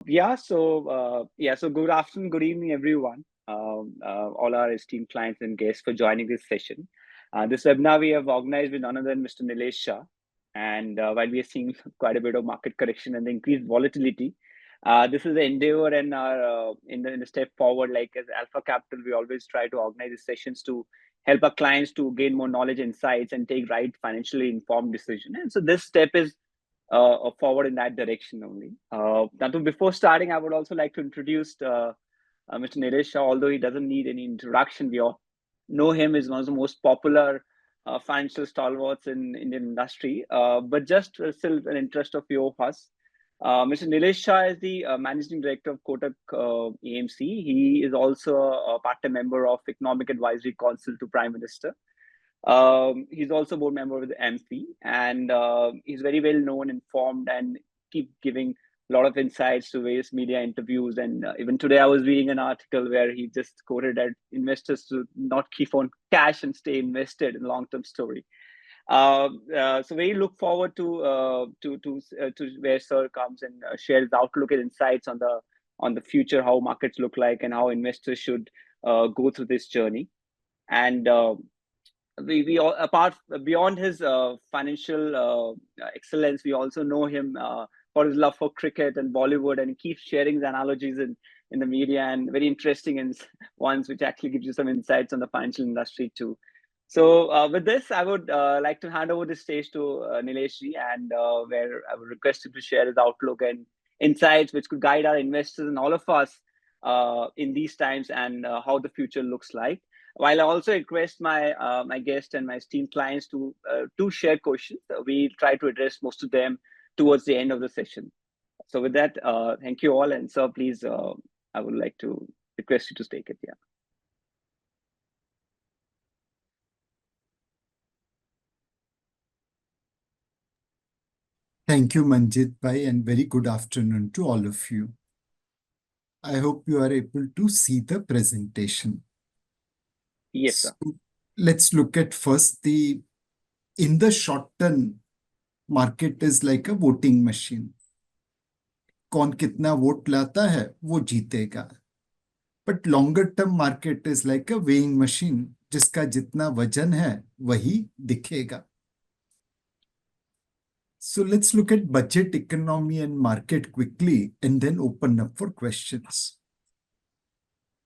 So good afternoon, good evening, everyone. All our esteemed clients and guests for joining this session. This webinar we have organized with none other than Mr. Nilesh Shah. And while we are seeing quite a bit of market correction and the increased volatility, this is the endeavor and our in the step forward. Like as Alpha Capital, we always try to organize these sessions to help our clients to gain more knowledge, insights, and take right financially informed decision. And so this step is forward in that direction only. Before starting, I would also like to introduce Mr. Nilesh Shah. Although he doesn't need any introduction, we all know him as one of the most popular financial stalwarts in Indian industry. But just still an interest of few of us. Mr. Nilesh Shah is the managing director of Kotak AMC. He is also a part-time member of Economic Advisory Council to Prime Minister. He's also a board member of the AMFI, and he's very well known, informed, and keep giving a lot of insights to various media interviews. And even today, I was reading an article where he just quoted that investors to not keep on cash and stay invested in long-term story. So we look forward to where Sir comes and shares outlook and insights on the future, how markets look like, and how investors should go through this journey. And we all, apart beyond his financial excellence, we also know him for his love for cricket and Bollywood, and he keeps sharing the analogies in the media and very interesting and ones which actually gives you some insights on the financial industry too. So with this, I would like to hand over the stage to Nilesh ji, and where I would request him to share his outlook and insights which could guide our investors and all of us in these times, and how the future looks like. While I also request my guest and my esteemed clients to share questions, we try to address most of them towards the end of the session. So with that, thank you all, and sir, please, I would like to request you to take it. Yeah. Thank you, Manjit Bhai, and very good afternoon to all of you. I hope you are able to see the presentation. Yes, So sir. let's look at first in the short term, market is like a voting machine. कौन कितना vote लाता है वो जीतेगा. But longer term market is like a weighing machine, जिसका जितना वजन है वही दिखेगा. So let's look at budget, economy, and market quickly and then open up for questions.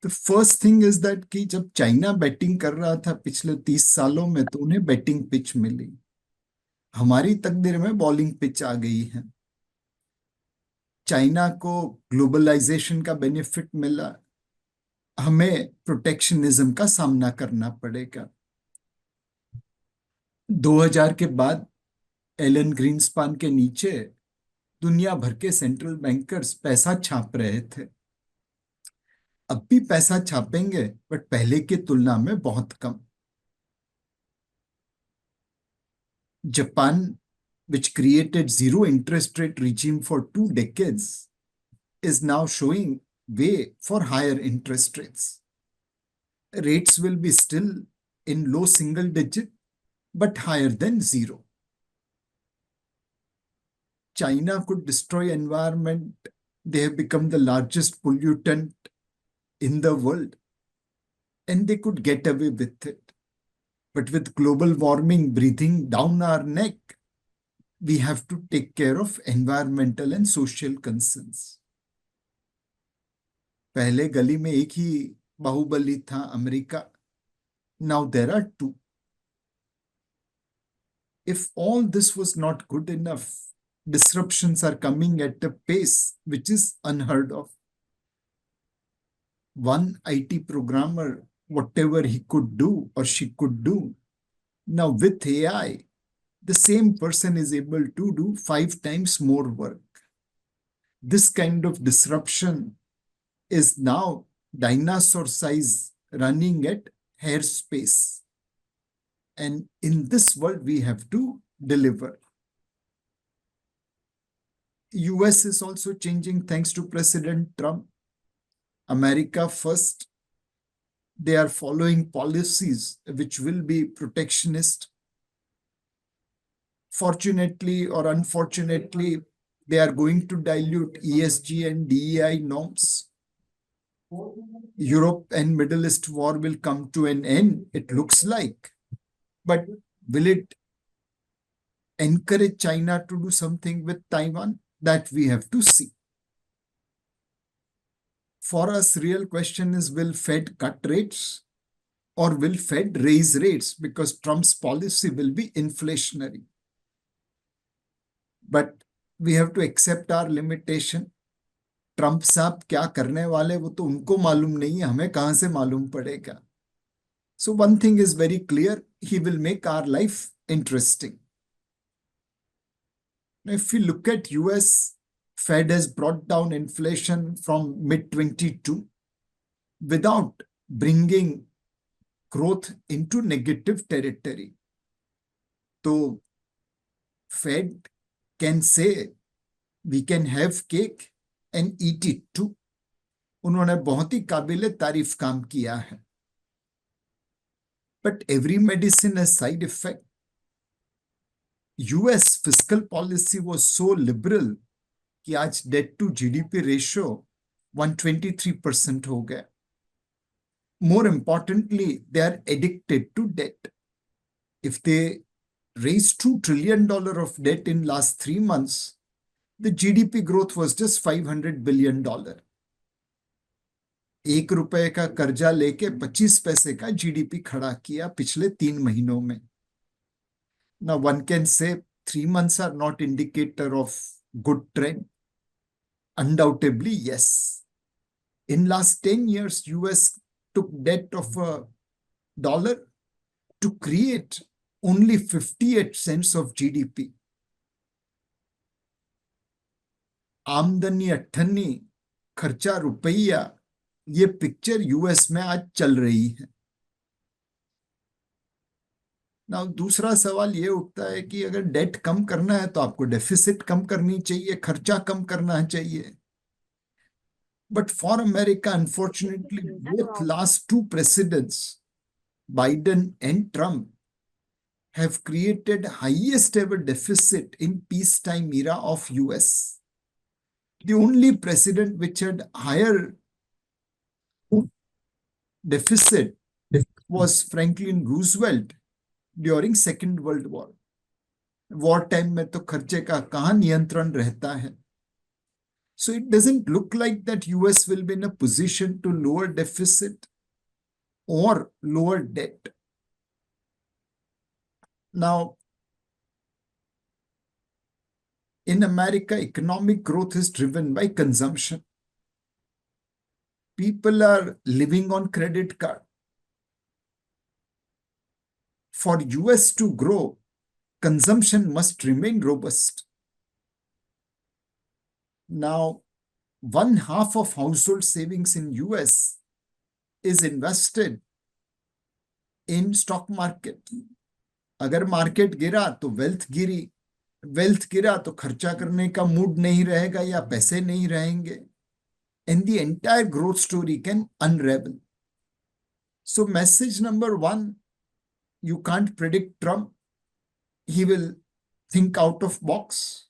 The first thing is that कि जब चाइना बैटिंग कर रहा था पिछले 30 सालों में तो उन्हें बैटिंग पिच मिली. हमारी तकदीर में बॉलिंग पिच आ गई है. चाइना को ग्लोबलाइजेशन का बेनिफिट मिला, हमें प्रोटेक्शनिज्म का सामना करना पड़ेगा. 2000 के बाद एलन ग्रीनस्पान के नीचे दुनिया भर के सेंट्रल बैंकर्स पैसा छाप रहे थे. अब भी पैसा छापेंगे, बट पहले की तुलना में बहुत कम. Japan, which created zero interest rate regime for 2 decades, is now showing way for higher interest rates. Rates will be still in low single digit, but higher than zero. China could destroy environment. They have become the largest pollutant in the world, and they could get away with it. But with global warming breathing down our neck, we have to take care of environmental and social concerns. पहले गली में एक ही बाहुबली था, America. Now there are two. If all this was not good enough, disruptions are coming at a pace which is unheard of. One IT programmer, whatever he could do or she could do, now with AI, the same person is able to do 5 times more work. This kind of disruption is now dinosaur size, running at hair space. And in this world, we have to deliver. US is also changing thanks to President Trump. America first. They are following policies which will be protectionist. Fortunately or unfortunately, they are going to dilute ESG and DEI norms. Europe and Middle East war will come to an end, it looks like. But will it encourage China to do something with Taiwan? That we have to see. For us, real question is, will Fed cut rates or will Fed raise rates? Because Trump's policy will be inflationary. But we have to accept our limitation. Trump साहब क्या करने वाले वो तो उनको मालूम नहीं है, हमें कहां से मालूम पड़ेगा. So one thing is very clear, he will make our life interesting. Now, if we look at US, Fed has brought down inflation from mid-22 without bringing growth into negative territory. So Fed can say we can have cake and eat it too. उन्होंने बहुत ही काबिले तारीफ काम किया है. But every medicine has side effect. US fiscal policy was so liberal कि आज debt to GDP ratio 123% हो गया. More importantly, they are addicted to debt. If they raise $2 trillion of debt in last 3 months, the GDP growth was just $500 billion. ₹1 का कर्जा लेके 25 पैसे का GDP खड़ा किया पिछले 3 महीनों में. Now one can say 3 months are not indicator of good trend. Undoubtedly, yes. In last 10 years, US took debt of $1 to create only 58 cents of GDP. आमदनी 98, खर्चा रुपया, ये पिक्चर यूएस में आज चल रही है. ना दूसरा सवाल ये उठता है कि अगर डेट कम करना है तो आपको डेफिसिट कम करनी चाहिए, खर्चा कम करना चाहिए. But for America, unfortunately, both last 2 presidents, Biden and Trump, have created highest ever deficit in peacetime era of US. The only president which had higher deficit was Franklin Roosevelt during Second World War. War time में तो खर्चे का कहाँ नियंत्रण रहता है. So it doesn't look like that US will be in a position to lower deficit or lower debt. Now, in America, economic growth is driven by consumption. People are living on credit card. For US to grow, consumption must remain robust. Now, 1/2 of household savings in US is invested in stock market. अगर market गिरा तो wealth गिरी, wealth गिरा तो खर्चा करने का mood नहीं रहेगा या पैसे नहीं रहेंगे, and the entire growth story can unravel. So message number 1, you can't predict Trump. He will think out of box.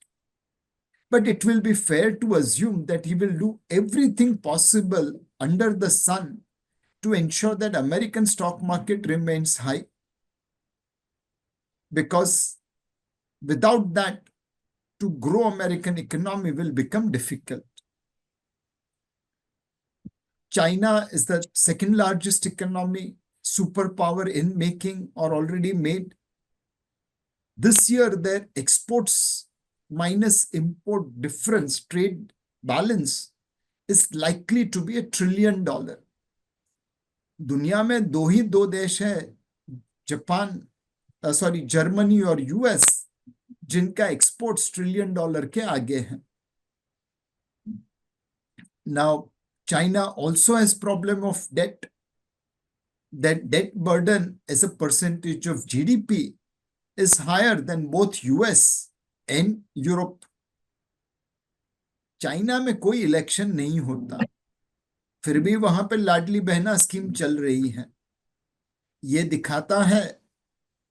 But it will be fair to assume that he will do everything possible under the sun to ensure that American stock market remains high. Because without that, to grow American economy will become difficult. China is the second largest economy, superpower in making or already made. This year, their exports minus import difference, trade balance, is likely to be $1 trillion. दुनिया में दो देश हैं, Germany और US, जिनका exports $1 trillion के आगे हैं. Now, China also has problem of debt. That debt burden as a percentage of GDP is higher than both US and Europe. China में कोई इलेक्शन नहीं होता, फिर भी वहां पे लाडली बहना स्कीम चल रही है. ये दिखाता है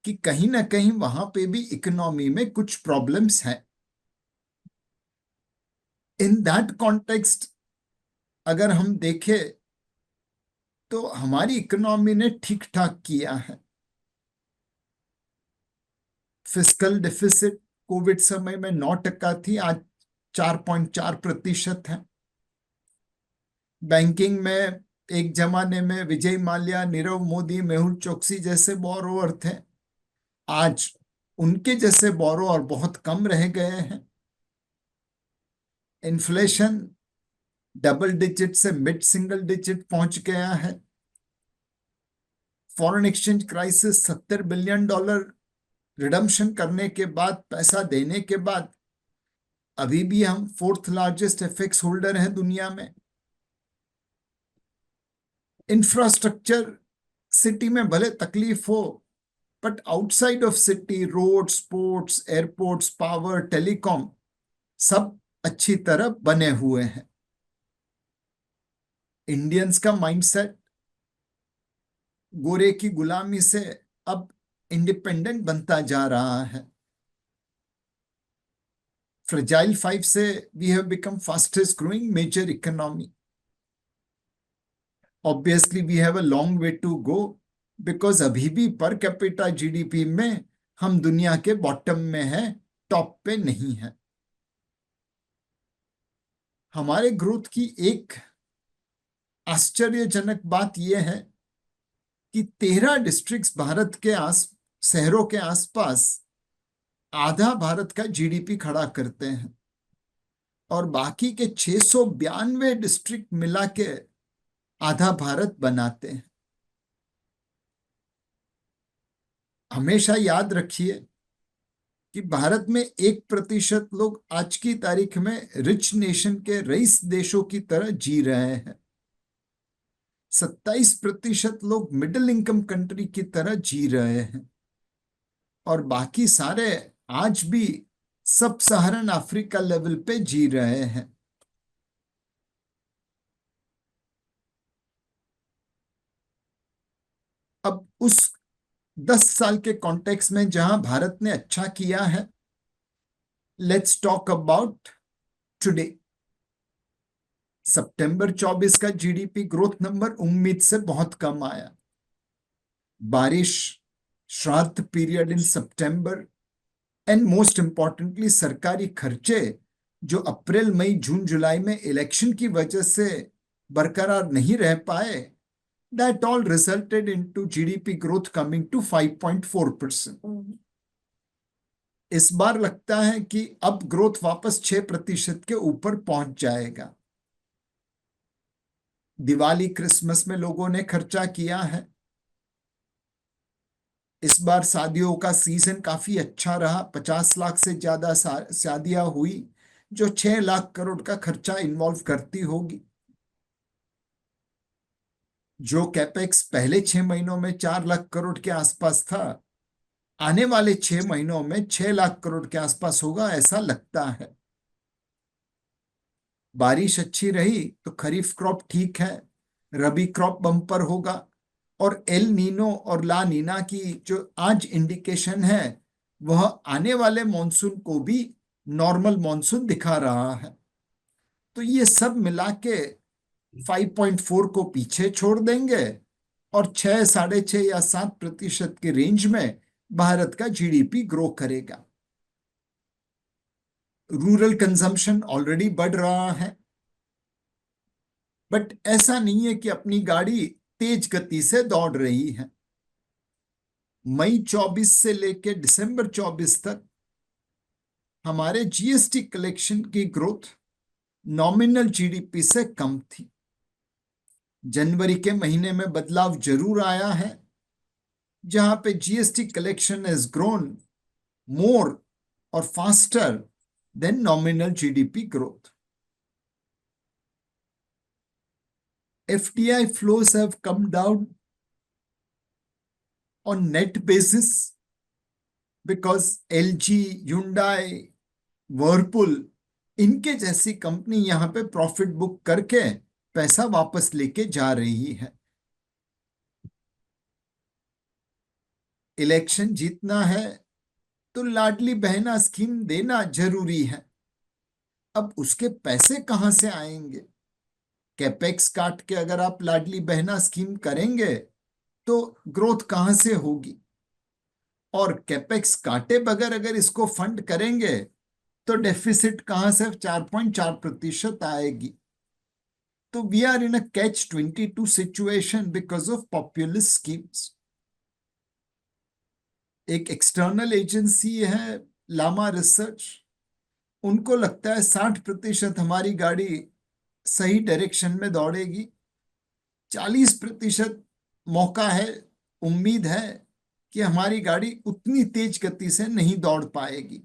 कि कहीं ना कहीं वहां पे भी इकोनॉमी में कुछ प्रॉब्लम्स हैं. इन दैट कॉन्टेक्स्ट अगर हम देखें तो हमारी इकोनॉमी ने ठीक ठाक किया है। फिस्कल डिफिसिट कोविड समय में 9% थी, आज 4.4% है। बैंकिंग में एक जमाने में विजय माल्या, नीरव मोदी, मेहुल चोकसी जैसे बोरोवर थे, आज उनके जैसे बोरोवर बहुत कम रह गए हैं। इन्फ्लेशन डबल डिजिट से मिड सिंगल डिजिट पहुंच गया है। Foreign exchange crisis, $70 billion redemption करने के बाद, पैसा देने के बाद, अभी भी हम फोर्थ लार्जेस्ट एफएक्स होल्डर हैं दुनिया में। इंफ्रास्ट्रक्चर सिटी में भले तकलीफ हो, but outside of city roads, ports, airports, power, telecom सब अच्छी तरह बने हुए हैं। इंडियंस का माइंडसेट गोरे की गुलामी से अब इंडिपेंडेंट बनता जा रहा है। फ्रेजाइल 5 से we have become fastest growing major economy. Obviously we have a long way to go, because अभी भी पर कैपिटा जीडीपी में हम दुनिया के बॉटम में हैं, टॉप पे नहीं है। हमारे ग्रोथ की एक आश्चर्यजनक बात यह है कि 13 डिस्ट्रिक्ट्स भारत के शहरों के आसपास आधा भारत का जीडीपी खड़ा करते हैं, और बाकी के 692 डिस्ट्रिक्ट मिला के आधा भारत बनाते हैं। हमेशा याद रखिए कि भारत में 1% लोग आज की तारीख में रिच नेशन के रईस देशों की तरह जी रहे हैं। 27% लोग मिडिल इनकम कंट्री की तरह जी रहे हैं, और बाकी सारे आज भी सब सहारन अफ्रीका लेवल पे जी रहे हैं। अब उस 10 साल के कॉन्टेक्स्ट में जहां भारत ने अच्छा किया है, लेट्स टॉक अबाउट टुडे। सितंबर 24 का जीडीपी ग्रोथ नंबर उम्मीद से बहुत कम आया। बारिश, श्राद्ध period in September, and most importantly सरकारी खर्चे जो अप्रैल, मई, जून, जुलाई में इलेक्शन की वजह से बरकरार नहीं रह पाए, that all resulted into GDP growth coming to 5.4%. इस बार लगता है कि अब ग्रोथ वापस 6% के ऊपर पहुंच जाएगा। दिवाली क्रिसमस में लोगों ने खर्चा किया है। इस बार शादियों का सीजन काफी अच्छा रहा, 50 लाख से ज्यादा शादियां हुई, जो 6 लाख करोड़ का खर्चा इन्वॉल्व करती होगी। जो कैपेक्स पहले 6 महीनों में 4 लाख करोड़ के आसपास था, आने वाले 6 महीनों में 6 लाख करोड़ के आसपास होगा, ऐसा लगता है। बारिश अच्छी रही तो खरीफ क्रॉप ठीक है, रबी क्रॉप बम्पर होगा, और एल नीनो और ला नीना की जो आज इंडिकेशन है, वह आने वाले मॉनसून को भी नॉर्मल मॉनसून दिखा रहा है। तो ये सब मिला के 5.4 को पीछे छोड़ देंगे, और 6, 6.5 या 7% के रेंज में भारत का जीडीपी ग्रो करेगा। रूरल कंजम्पशन ऑलरेडी बढ़ रहा है, बट ऐसा नहीं है कि अपनी गाड़ी तेज गति से दौड़ रही है। मई 24 से लेकर दिसंबर 24 तक हमारे जीएसटी कलेक्शन की ग्रोथ नॉमिनल जीडीपी से कम थी। जनवरी के महीने में बदलाव जरूर आया है, जहां पे जीएसटी कलेक्शन हैज ग्रोन मोर और faster than nominal GDP growth. FDI flows have come down on net basis because LG, Hyundai, Whirlpool, इनके जैसी कंपनी यहां पे प्रॉफिट बुक करके पैसा वापस लेके जा रही है। इलेक्शन जीतना है तो लाडली बहना स्कीम देना जरूरी है। अब उसके पैसे कहां से आएंगे? कैपेक्स काट के अगर आप लाडली बहना स्कीम करेंगे तो ग्रोथ कहां से होगी? और कैपेक्स काटे बगैर अगर इसको फंड करेंगे तो डेफिसिट कहां से 4.4% आएगी? तो we are in a catch 22 situation because of populist schemes. एक एक्सटर्नल एजेंसी है लामा रिसर्च, उनको लगता है 60% हमारी गाड़ी सही डायरेक्शन में दौड़ेगी, 40% मौका है, उम्मीद है कि हमारी गाड़ी उतनी तेज गति से नहीं दौड़ पाएगी।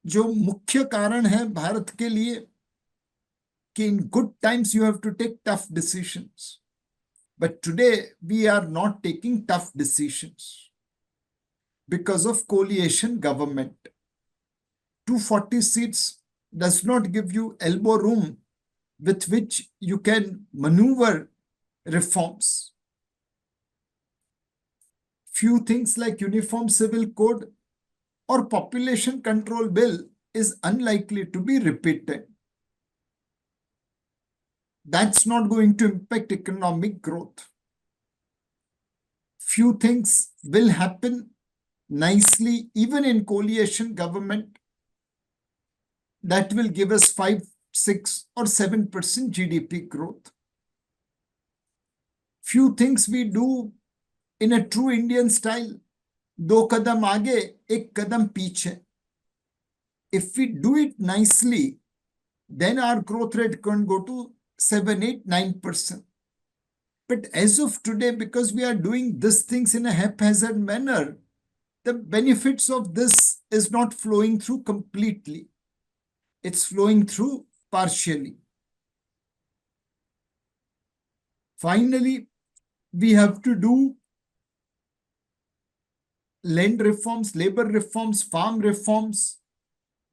जो मुख्य कारण है भारत के लिए कि in good times you have to take tough decisions, but today we are not taking tough decisions because of coalition government. 240 seats does not give you elbow room with which you can maneuver reforms. Few things like uniform civil code or population control bill is unlikely to be repeated. That's not going to impact economic growth. Few things will happen nicely even in coalition government that will give us 5, 6 or 7% GDP growth. Few things we do in a true Indian style, दो कदम आगे एक कदम पीछे. If we do it nicely, then our growth rate can go to 7, 8, 9%. But as of today, because we are doing these things in a haphazard manner, the benefits of this is not flowing through completely. It's flowing through partially. Finally, we have to do land reforms, labor reforms, farm reforms,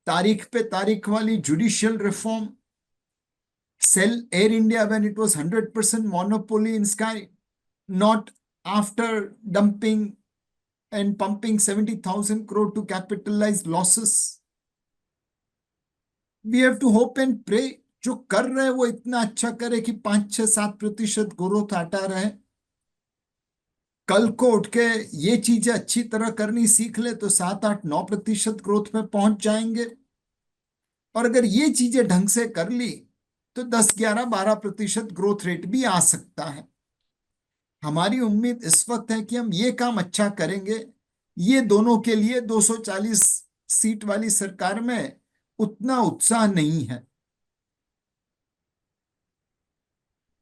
तारीख पे तारीख वाली judicial reform, sell Air India when it was 100% monopoly in sky, not after dumping and pumping 70,000 crore to capitalize losses. We have to hope and pray जो कर रहे हैं वो इतना अच्छा करे कि 5, 6, 7% ग्रोथ आता रहे. कल को उठ के ये चीजें अच्छी तरह करनी सीख ले तो 7, 8, 9% ग्रोथ में पहुंच जाएंगे. और अगर ये चीजें ढंग से कर ली तो 10, 11, 12% ग्रोथ रेट भी आ सकता है. हमारी उम्मीद इस वक्त है कि हम ये काम अच्छा करेंगे. ये दोनों के लिए 240 सीट वाली सरकार में उतना उत्साह नहीं है.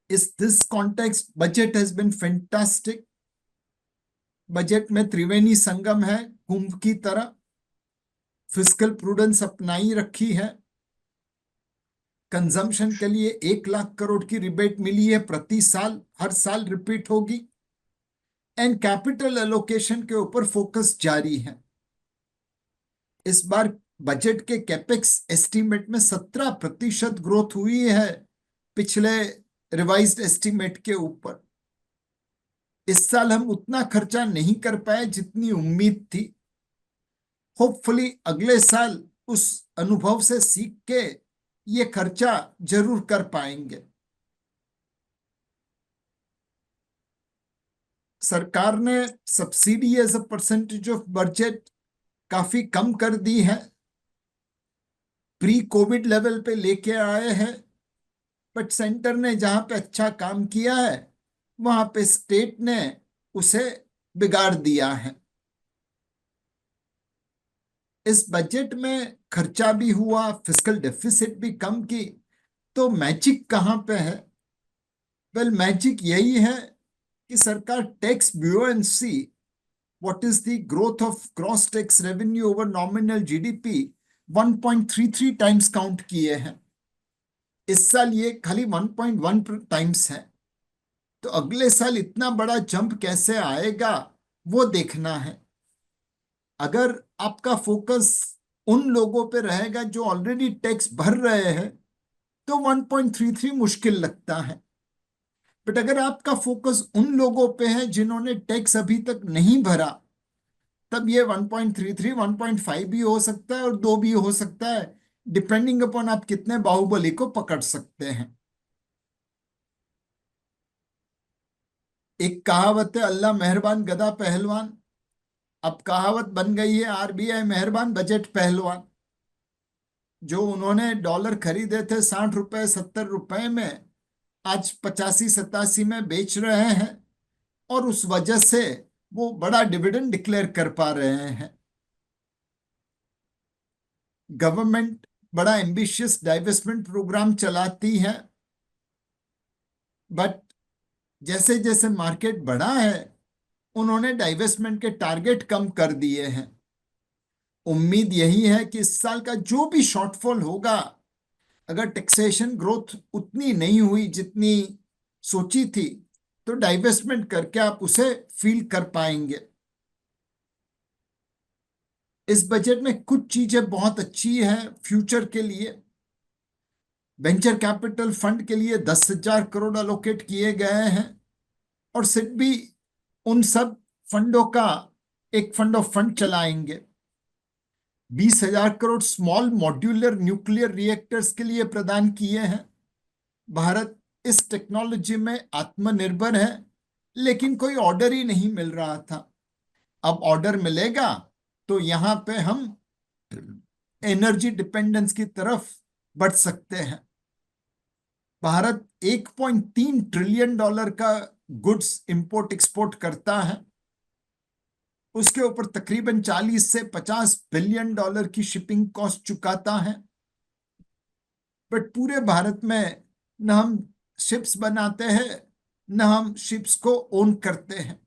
इस this context budget has been fantastic. Budget में त्रिवेणी संगम है कुंभ की तरह. फिस्कल प्रूडेंस अपनाई रखी है. कंजम्पशन के लिए 1 लाख करोड़ की रिबेट मिली है प्रति साल, हर साल रिपीट होगी. एंड कैपिटल एलोकेशन के ऊपर फोकस जारी है. इस बार बजट के कैपेक्स एस्टीमेट में 17% ग्रोथ हुई है पिछले रिवाइज्ड एस्टीमेट के ऊपर. इस साल हम उतना खर्चा नहीं कर पाए जितनी उम्मीद थी. होपफुली अगले साल उस अनुभव से सीख के ये खर्चा जरूर कर पाएंगे. सरकार ने subsidy as a percentage of budget काफी कम कर दी है. प्री कोविड लेवल पे लेके आए हैं. बट सेंटर ने जहां पे अच्छा काम किया है वहां पे स्टेट ने उसे बिगाड़ दिया है. इस बजट में खर्चा भी हुआ, फिस्कल डेफिसिट भी कम की. तो मैजिक कहां पे है? वेल, मैजिक यही है कि सरकार tax buoyancy, what is the growth of gross tax revenue over nominal GDP, 1.33 times count किए हैं. इस साल ये खाली 1.1 टाइम्स है. तो अगले साल इतना बड़ा जंप कैसे आएगा वो देखना है. अगर आपका फोकस उन लोगों पे रहेगा जो ऑलरेडी टैक्स भर रहे हैं तो 1.33 मुश्किल लगता है. बट अगर आपका फोकस उन लोगों पे है जिन्होंने टैक्स अभी तक नहीं भरा तब ये 1.33 1.5 भी हो सकता है और 2 भी हो सकता है, डिपेंडिंग अपॉन आप कितने बाहुबली को पकड़ सकते हैं। एक कहावत है, अल्लाह मेहरबान गधा पहलवान। अब कहावत बन गई है आरबीआई मेहरबान बजट पहलवान। जो उन्होंने डॉलर खरीदे थे 60 रुपए 70 रुपए में, आज 85 87 में बेच रहे हैं, और उस वजह से वो बड़ा डिविडेंड डिक्लेयर कर पा रहे हैं। गवर्नमेंट बड़ा एम्बिशियस डाइवेस्टमेंट प्रोग्राम चलाती है, बट जैसे जैसे मार्केट बढ़ा है उन्होंने डाइवेस्टमेंट के टारगेट कम कर दिए हैं। उम्मीद यही है कि इस साल का जो भी शॉर्टफॉल होगा, अगर टैक्सेशन ग्रोथ उतनी नहीं हुई जितनी सोची थी, तो डाइवेस्टमेंट करके आप उसे फील कर पाएंगे। इस बजट में कुछ चीजें बहुत अच्छी हैं फ्यूचर के लिए। वेंचर कैपिटल फंड के लिए 10,000 करोड़ अलोकेट किए गए हैं, और सिर्फ भी उन सब फंडों का एक फंड ऑफ फंड चलाएंगे। 20,000 crore small modular nuclear reactors के लिए प्रदान किए हैं। भारत इस टेक्नोलॉजी में आत्मनिर्भर है, लेकिन कोई ऑर्डर ही नहीं मिल रहा था। अब ऑर्डर मिलेगा तो यहां पे हम एनर्जी डिपेंडेंस की तरफ बढ़ सकते हैं। भारत 1.3 ट्रिलियन डॉलर का गुड्स इंपोर्ट एक्सपोर्ट करता है। उसके ऊपर तकरीबन 40 से 50 बिलियन डॉलर की शिपिंग कॉस्ट चुकाता है। बट पूरे भारत में न हम शिप्स बनाते हैं, न हम शिप्स को ओन करते हैं।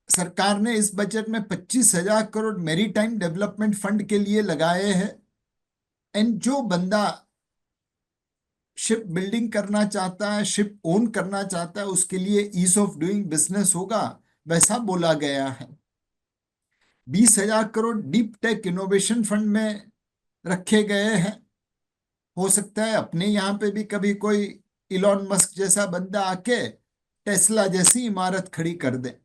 सरकार ने इस बजट में 25,000 करोड़ मैरीटाइम डेवलपमेंट फंड के लिए लगाए हैं। एंड जो बंदा शिप बिल्डिंग करना चाहता है, शिप ओन करना चाहता है, उसके लिए ईज ऑफ डूइंग बिजनेस होगा, वैसा बोला गया है। 20,000 crore deep tech innovation fund में रखे गए हैं। हो सकता है अपने यहाँ पे भी कभी कोई इलॉन मस्क जैसा बंदा आके टेस्ला जैसी इमारत खड़ी कर दे।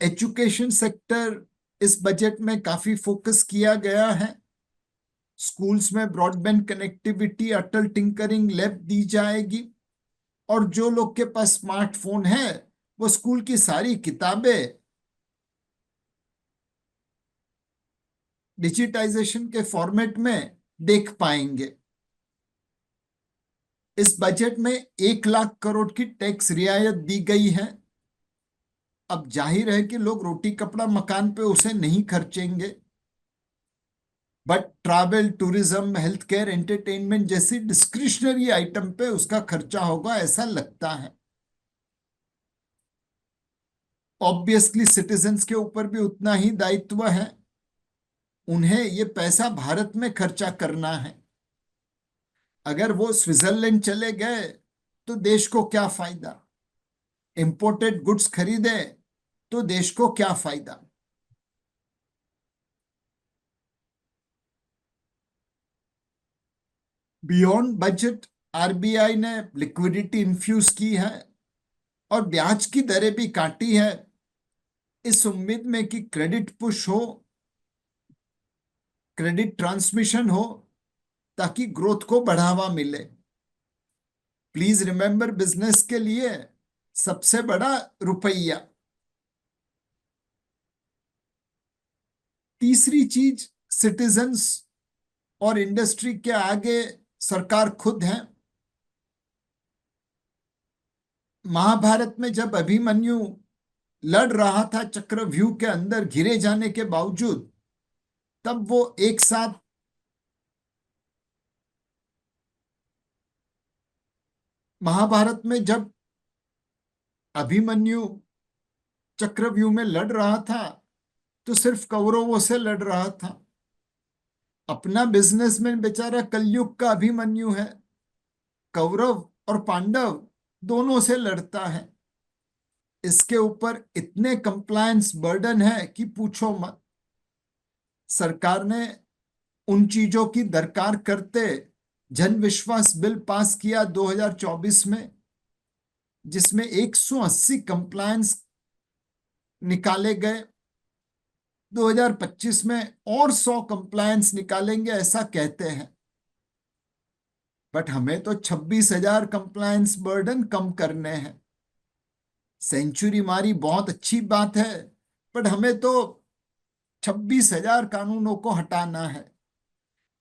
एजुकेशन सेक्टर इस बजट में काफी फोकस किया गया है। स्कूल्स में ब्रॉडबैंड कनेक्टिविटी, अटल टिंकरिंग लैब दी जाएगी, और जो लोग के पास स्मार्टफोन है वो स्कूल की सारी किताबें डिजिटाइजेशन के फॉर्मेट में देख पाएंगे। इस बजट में 1 लाख करोड़ की टैक्स रियायत दी गई है। अब जाहिर है कि लोग रोटी कपड़ा मकान पे उसे नहीं खर्चेंगे, but travel, tourism, health care, entertainment जैसी डिस्क्रिशनरी आइटम पे उसका खर्चा होगा, ऐसा लगता है। ऑब्वियसली सिटीजन्स के ऊपर भी उतना ही दायित्व है। उन्हें ये पैसा भारत में खर्चा करना है। अगर वो स्विट्जरलैंड चले गए तो देश को क्या फायदा? इंपोर्टेड गुड्स खरीदे तो देश को क्या फायदा? बियॉन्ड बजट आरबीआई ने लिक्विडिटी इन्फ्यूज की है और ब्याज की दरें भी काटी है, इस उम्मीद में कि क्रेडिट पुश हो, क्रेडिट ट्रांसमिशन हो, ताकि ग्रोथ को बढ़ावा मिले। प्लीज रिमेंबर, बिजनेस के लिए सबसे बड़ा रुपया। तीसरी चीज, सिटीजन्स और इंडस्ट्री के आगे सरकार खुद है। महाभारत में जब अभिमन्यु लड़ रहा था चक्रव्यूह के अंदर घिरे जाने के बावजूद, तब वो एक साथ महाभारत में जब अभिमन्यु चक्रव्यूह में लड़ रहा था तो सिर्फ कौरवों से लड़ रहा था। अपना बिजनेसमैन बेचारा कलयुग का अभिमन्यु है, कौरव और पांडव दोनों से लड़ता है। इसके ऊपर इतने कंप्लायंस बर्डन है कि पूछो मत। सरकार ने उन चीजों की दरकार करते जन विश्वास बिल पास किया 2024 में, जिसमें 180 कंप्लायंस निकाले गए। 2025 में और 100 कंप्लायंस निकालेंगे ऐसा कहते हैं। बट हमें तो 26,000 कंप्लायंस बर्डन कम करने हैं। सेंचुरी मारी बहुत अच्छी बात है, बट हमें तो 26,000 कानूनों को हटाना है।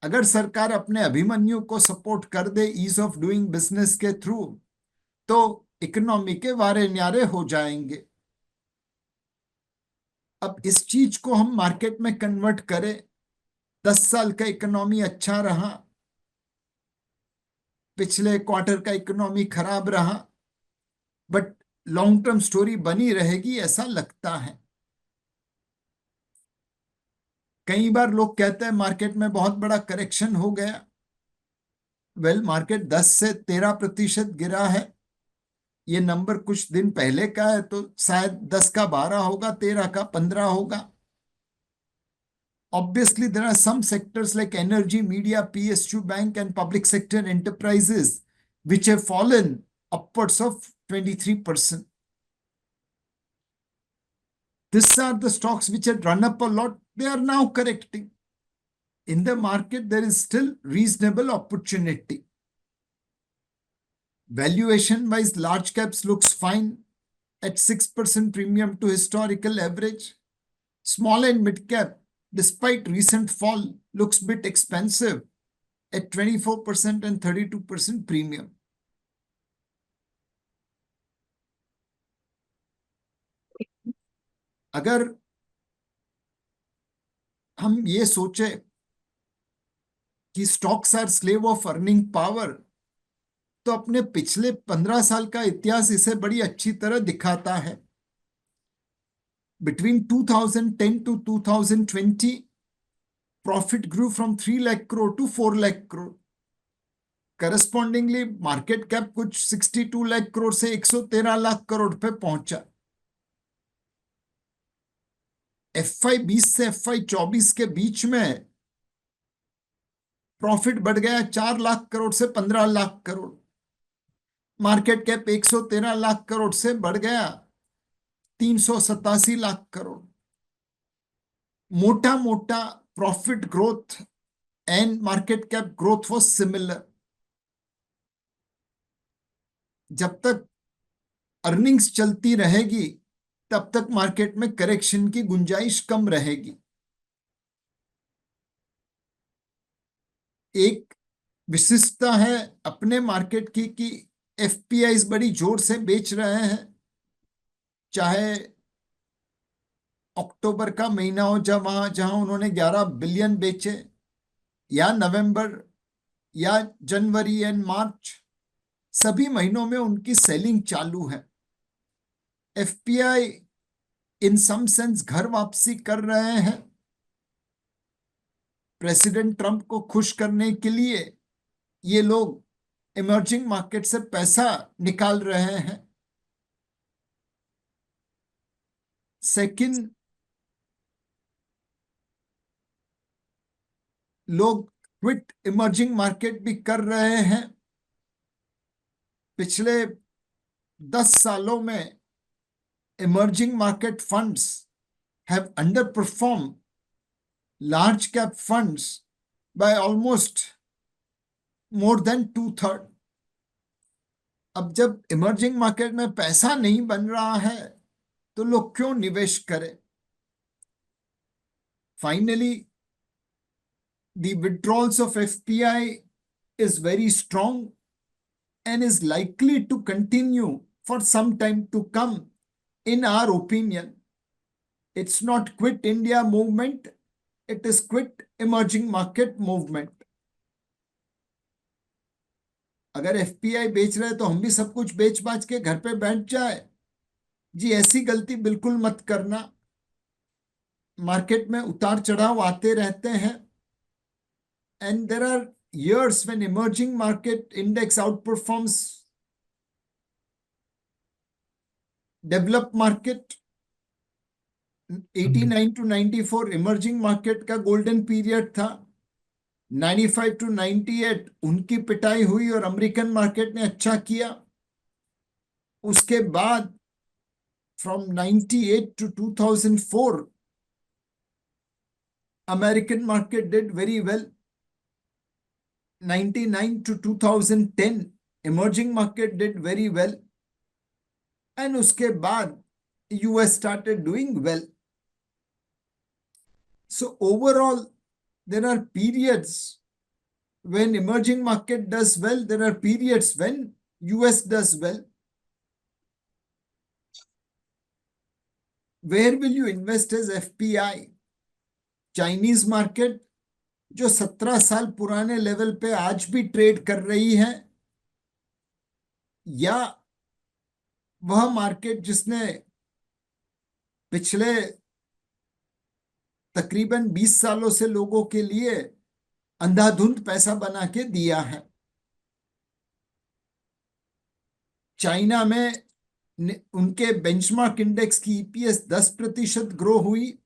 अगर सरकार अपने अभिमन्यु को सपोर्ट कर दे ईज ऑफ डूइंग बिजनेस के थ्रू, तो इकोनॉमी के वारे न्यारे हो जाएंगे। अब इस चीज को हम मार्केट में कन्वर्ट करें। 10 साल का इकोनॉमी अच्छा रहा, पिछले क्वार्टर का इकोनॉमी खराब रहा, बट लॉन्ग टर्म स्टोरी बनी रहेगी ऐसा लगता है। कई बार लोग कहते हैं मार्केट में बहुत बड़ा करेक्शन हो गया। मार्केट 10 से 13% गिरा है। ये नंबर कुछ दिन पहले का है, तो शायद 10 का 12 होगा, 13 का 15 होगा। Obviously, there are some sectors like energy, media, PSU bank, and public sector enterprises which have fallen upwards of 23%. These are the stocks which had run up a lot. They are now correcting. In the market, there is still reasonable opportunity. Valuation-wise, large caps looks fine at 6% premium to historical average. Small and mid cap, despite recent fall, looks bit expensive at 24% and 32% premium. अगर हम ये सोचे कि stocks are slave of earning power, तो अपने पिछले 15 साल का इतिहास इसे बड़ी अच्छी तरह दिखाता है। Between 2010 to 2020, profit grew from 3 lakh crore to 4 lakh crore. Correspondingly market cap कुछ 62 लाख करोड़ से 113 लाख करोड़ पे पहुंचा। FY 20 से FY 24 के बीच में प्रॉफिट बढ़ गया 4 लाख करोड़ से 15 लाख करोड़। मार्केट कैप 113 लाख करोड़ से बढ़ गया 387 लाख करोड़। मोटा मोटा profit growth and market cap growth was similar. जब तक अर्निंग्स चलती रहेगी, तब तक मार्केट में करेक्शन की गुंजाइश कम रहेगी। एक विशिष्टता है अपने मार्केट की कि एफपीआईज बड़ी जोर से बेच रहे हैं। चाहे अक्टूबर का महीना हो, जहां उन्होंने 11 बिलियन बेचे, या नवंबर, या जनवरी एंड मार्च, सभी महीनों में उनकी सेलिंग चालू है। एफपीआई इन सम सेंस घर वापसी कर रहे हैं। प्रेसिडेंट ट्रंप को खुश करने के लिए ये लोग इमर्जिंग मार्केट से पैसा निकाल रहे हैं। सेकंड, लोग क्विट इमर्जिंग मार्केट भी कर रहे हैं। पिछले 10 सालों में emerging market funds have under perform large cap funds by almost more than 2/3। अब जब इमर्जिंग मार्केट में पैसा नहीं बन रहा है, तो लोग क्यों निवेश करें? Finally, the withdrawals of FPI is very strong and is likely to continue for some time to come. In our opinion, it's not quit India movement, it is quit emerging market movement. अगर FPI बेच रहे तो हम भी सब कुछ बेच बाच के घर पे बैठ जाए? जी, ऐसी गलती बिल्कुल मत करना। मार्केट में उतार चढ़ाव आते रहते हैं, and there are years when emerging market index outperforms developed market। 89 to 94 emerging market का गोल्डन पीरियड था। 95 to 98 उनकी पिटाई हुई और अमेरिकन मार्केट ने अच्छा किया। उसके बाद from 98 to 2004, American market did very well. 99 to 2010, emerging market did very well. And uske baad, US started doing well. So overall, there are periods when emerging market does well. There are periods when US does well. Where will you invest as FPI? Chinese market, जो 17 साल पुराने level पे आज भी trade कर रही है, या वह मार्केट जिसने पिछले तकरीबन 20 सालों से लोगों के लिए अंधाधुंध पैसा बना के दिया है। चाइना में उनके बेंचमार्क इंडेक्स की ईपीएस 10% ग्रो हुई,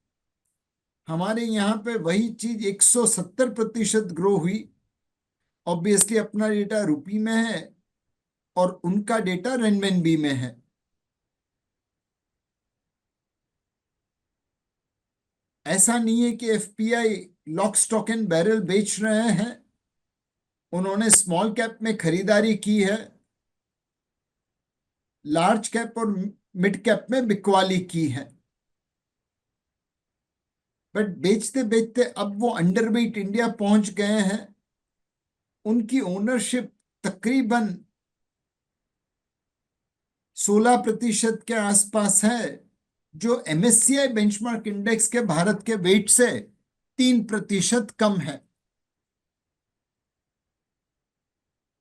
हमारे यहाँ पे वही चीज 170% ग्रो हुई। ऑब्वियसली अपना डेटा रुपी में है और उनका डेटा रेनमिनबी में है। ऐसा नहीं है कि FPI lock stock and barrel बेच रहे हैं। उन्होंने स्मॉल कैप में खरीदारी की है, लार्ज कैप और मिड कैप में बिकवाली की है, बट बेचते बेचते अब वो अंडरवेट इंडिया पहुंच गए हैं। उनकी ओनरशिप तकरीबन 16% के आसपास है, जो एमएससीआई बेंचमार्क इंडेक्स के भारत के वेट से 3% कम है।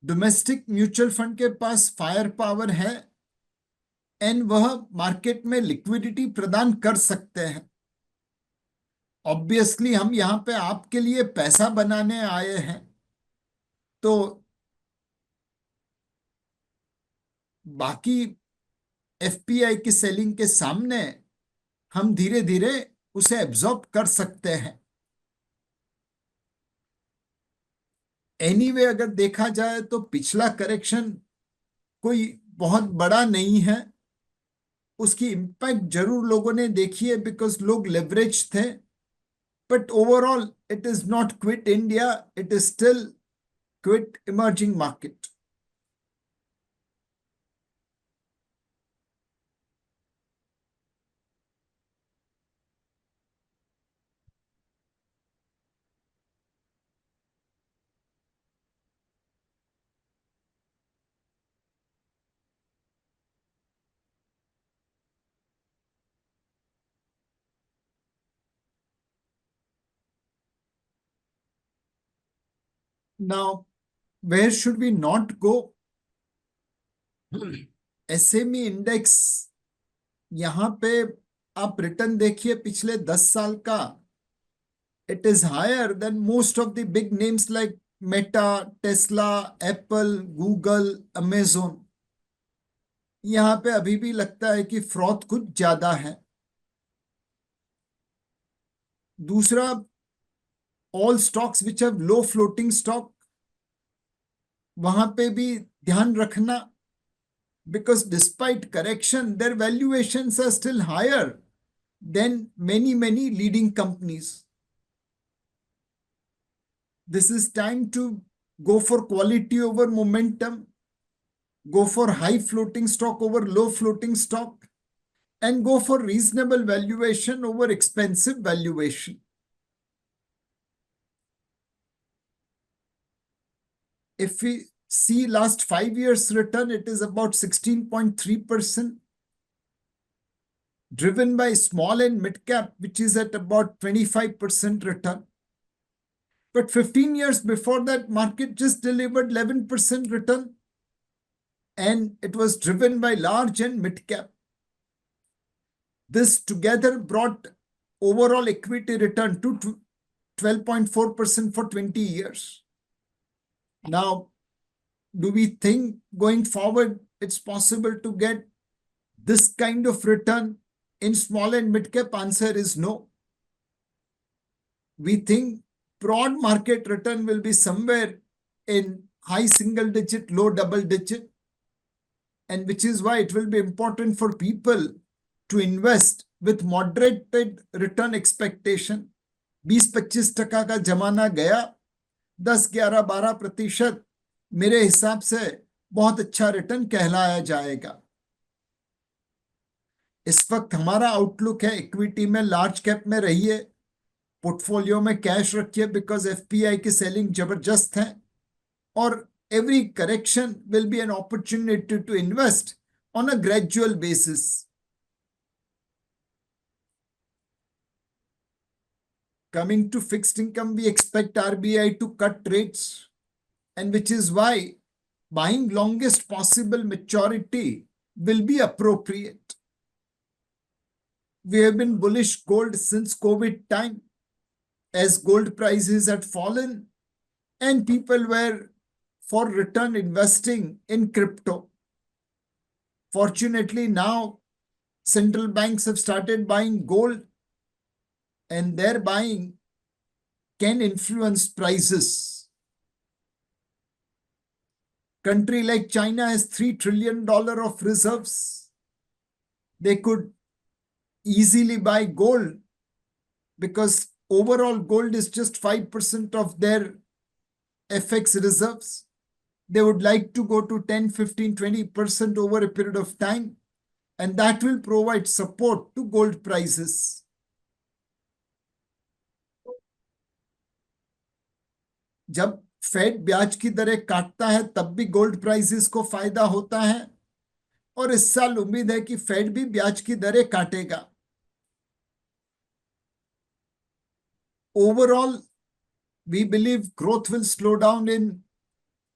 डोमेस्टिक म्यूचुअल फंड के पास फायर पावर है एंड वह मार्केट में लिक्विडिटी प्रदान कर सकते हैं। ऑब्वियसली हम यहां पे आपके लिए पैसा बनाने आए हैं, तो बाकी एफपीआई की सेलिंग के सामने हम धीरे धीरे उसे एब्जॉर्ब कर सकते हैं। एनीवे अगर देखा जाए तो पिछला करेक्शन कोई बहुत बड़ा नहीं है। उसकी इम्पैक्ट जरूर लोगों ने देखी है बिकॉज लोग लेवरेज थे, but overall it is not quite India, it is still quite emerging market. Now, where should we not go? SME index, यहां पे आप रिटर्न देखिए पिछले 10 साल का, it is higher than most of the big names like Meta, Tesla, Apple, Google, Amazon. यहां पे अभी भी लगता है कि फ्रॉथ कुछ ज्यादा है। दूसरा, all stocks which have low floating stock, वहां पे भी ध्यान रखना, because despite correction, their valuations are still higher than many leading companies. This is time to go for quality over momentum, go for high floating stock over low floating stock, and go for reasonable valuation over expensive valuation. If we see last 5 years return, it is about 16.3%, driven by small and mid cap, which is at about 25% return. But 15 years before that, market just delivered 11% return, and it was driven by large and mid cap. This together brought overall equity return to 12.4% for 20 years. Now, do we think going forward it's possible to get this kind of return in small and mid cap? Answer is no. We think broad market return will be somewhere in high single digit, low double digit. and which is why it will be important for people to invest with moderated return expectation. 20-25% का जमाना गया, 10, 11, 12% मेरे हिसाब से बहुत अच्छा return कहलाया जाएगा। इस वक्त हमारा आउटलुक है इक्विटी में लार्ज कैप में रहिए, पोर्टफोलियो में कैश रखिए बिकॉज एफपीआई की सेलिंग जबरदस्त है, और every correction will be an opportunity to invest on a gradual basis. Coming to fixed income, we expect RBI to cut rates, and which is why buying longest possible maturity will be appropriate. We have been bullish gold since COVID time, as gold prices had fallen and people were for return investing in crypto. Fortunately, now central banks have started buying gold, and their buying can influence prices. Country like China has $3 trillion of reserves. They could easily buy gold because overall gold is just 5% of their FX reserves. They would like to go to 10, 15, 20% over a period of time, and that will provide support to gold prices. जब fade ब्याज की दरें काटता है तब भी gold prices को फायदा होता है, और इस साल उम्मीद है कि फेड भी ब्याज की दरें काटेगा। Overall, we believe growth will slow down in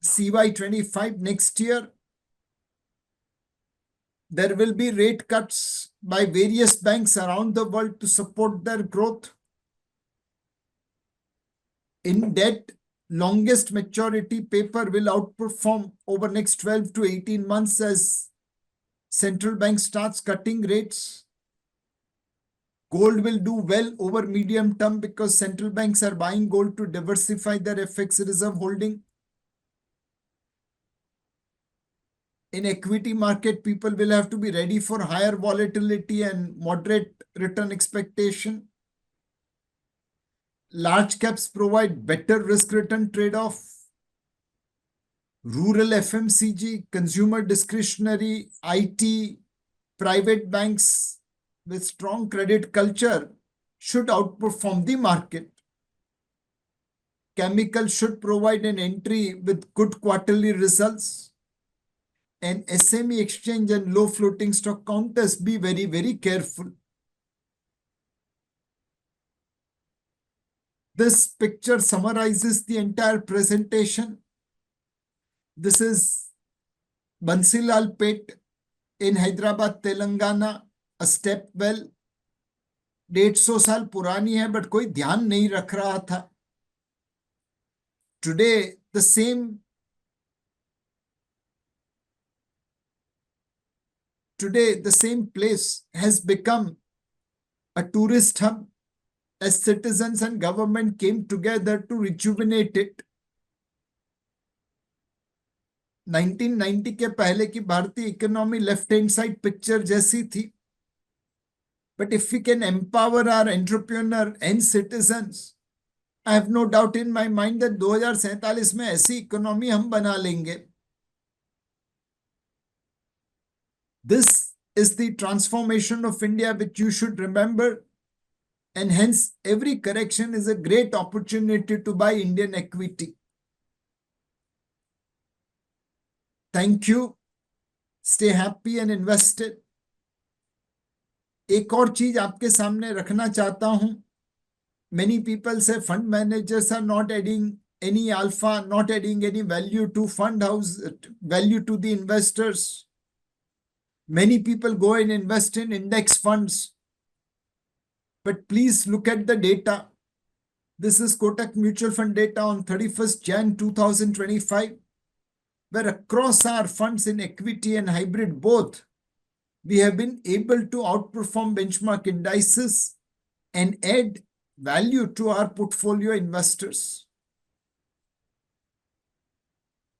CY25 next year. There will be rate cuts by various banks around the world to support their growth. In debt, longest maturity paper will outperform over next 12 to 18 months as central bank starts cutting rates. Gold will do well over medium term because central banks are buying gold to diversify their FX reserve holding. In equity market, people will have to be ready for higher volatility and moderate return expectation. Large caps provide better risk return trade-off. Rural FMCG, consumer discretionary, IT, private banks with strong credit culture should outperform the market. Chemical should provide an entry with good quarterly results. And SME exchange and low floating stock counters, be very, very careful. This picture summarizes the entire presentation. This is Bansilal Pet in Hyderabad, Telangana, a step well. 150 साल पुरानी है, but कोई ध्यान नहीं रख रहा था. Today, the same place has become a tourist hub as citizens and government came together to rejuvenate it. 1990 के पहले की भारतीय economy left hand side picture जैसी थी. But if we can empower our entrepreneur and citizens, I have no doubt in my mind that 2047 में ऐसी economy हम बना लेंगे. This is the transformation of India which you should remember, and hence every correction is a great opportunity to buy Indian equity. Thank you. Stay happy and invested. एक और चीज आपके सामने रखना चाहता हूं. Many people say fund managers are not adding any alpha, not adding any value to fund house, value to the investors. Many people go and invest in index funds. But please look at the data. This is Kotak Mutual Fund data on 31st Jan 2025, where across our funds in equity and hybrid both, we have been able to outperform benchmark indices and add value to our portfolio investors.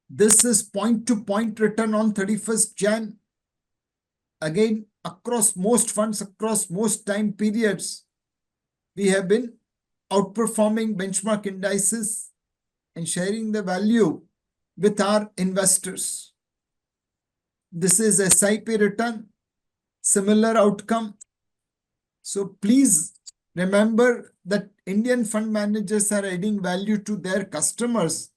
This is point-to-point return on 31st Jan Again, across most funds, across most time periods, we have been outperforming benchmark indices and sharing the value with our investors. This is SIP return, similar outcome. So please remember that Indian fund managers are adding value to their customers,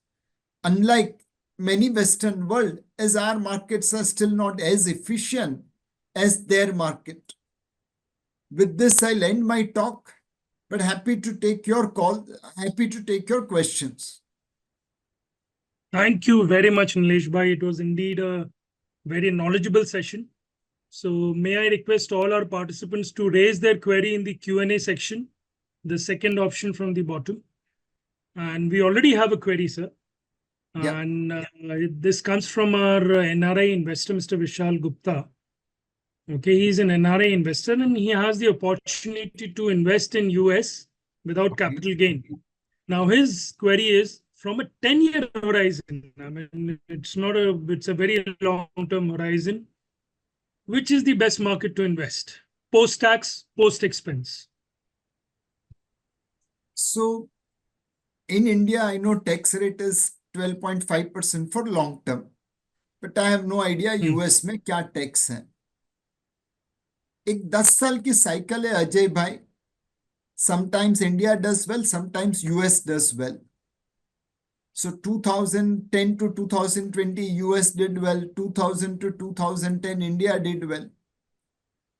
unlike many Western world, as our markets are still not as efficient as their market. With this, I'll end my talk, but happy to take your call, happy to take your questions. Thank you very much, Nilesh Bhai. It was indeed a very knowledgeable session. So may I request all our participants to raise their query in the Q&A section, the second option from the bottom. And we already have a query, sir. Yeah. And this comes from our NRI investor, Mr. Vishal Gupta. Okay, he's an NRI investor and he has the opportunity to invest in US without capital gain. Now his query is from a 10-year horizon. I mean, it's a very long-term horizon. Which is the best market to invest? Post-tax, post-expense. So in India, I know tax rate is 12.5% for long term, but I have no idea US में क्या tax है. एक 10 साल की cycle है अजय भाई. Sometimes India does well, sometimes US does well. So 2010 to 2020 US did well, 2000 to 2010 India did well.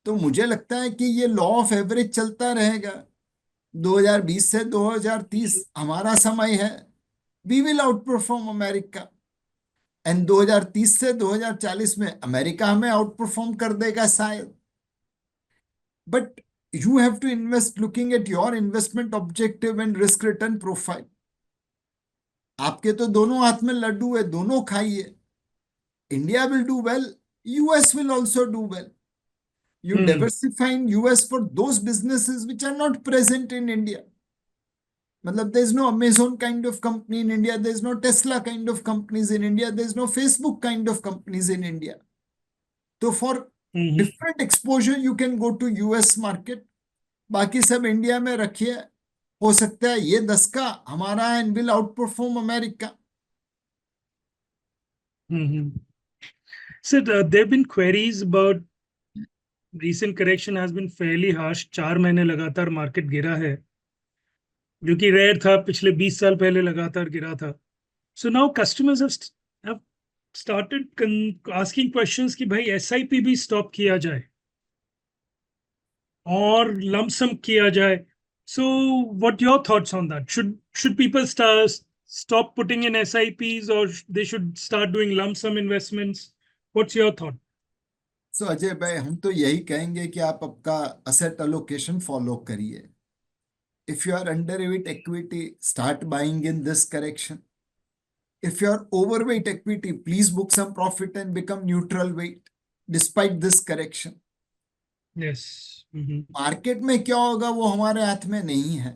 तो मुझे लगता है कि ये लॉ ऑफ एवरेज चलता रहेगा. 2020 से 2030 हमारा समय है. We will outperform America. And 2030 से 2040 में अमेरिका हमें आउटपरफॉर्म कर देगा शायद. But you have to invest looking at your investment objective and risk return profile. आपके तो दोनों हाथ में लड्डू है, दोनों खाइए. India will do well, US will also do well. You diversify in US for those businesses which are not present in India. मतलब there's no Amazon kind of company in India, there's no Tesla kind of companies in India, there's no Facebook kind of companies in India. So for different exposure you can go to US market. बाकी सब India में रखिए. हो सकता है ये 10 का हमारा and will outperform America. So there have been queries about recent correction has been fairly harsh. 4 महीने लगातार मार्केट गिरा है, जो कि रेयर था. पिछले 20 साल पहले लगातार गिरा था. So now customers have started asking questions कि भाई SIP भी stop किया जाए और lump sum किया जाए. So what your thoughts on that? Should people stop putting in SIPs or they should start doing lump sum investments? What's your thought? So Ajay भाई, हम तो यही कहेंगे कि आप आपका asset allocation follow करिए. If you are underweight equity, start buying in this correction. If you are overweight equity, please book some profit and become neutral weight despite this correction. Yes. Market में क्या होगा वो हमारे हाथ में नहीं है,